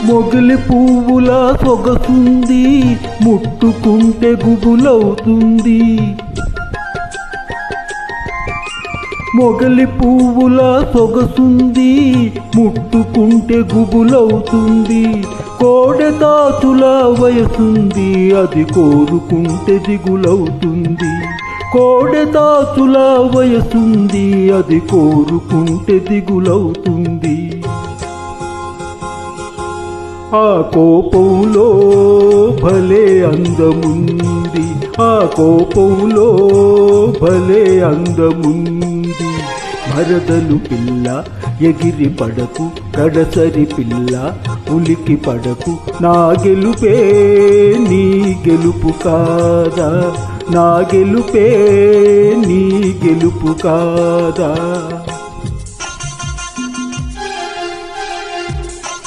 మొగలి పువ్వులా సొగసుంది, ముట్టుకుంటే గుబులవుతుంది. మొగలి పువ్వులా సొగసుంది, ముట్టుకుంటే గుబులవుతుంది. కోడెతాచుల వయసుంది, అది కోరుకుంటే దిగులవుతుంది. కోడెతాచుల వయసుంది, అది కోరుకుంటే దిగులవుతుంది. ఆ కోపంలో భలే అందముంది, ఆ కోపంలో భలే అందముంది. మరదలు పిల్ల ఎగిరి పడకు, గడసరి పిల్ల ఉలికి పడకు. నా గెలుపే నీ గెలుపు కాదా, నా గెలుపే నీ గెలుపు కాదా.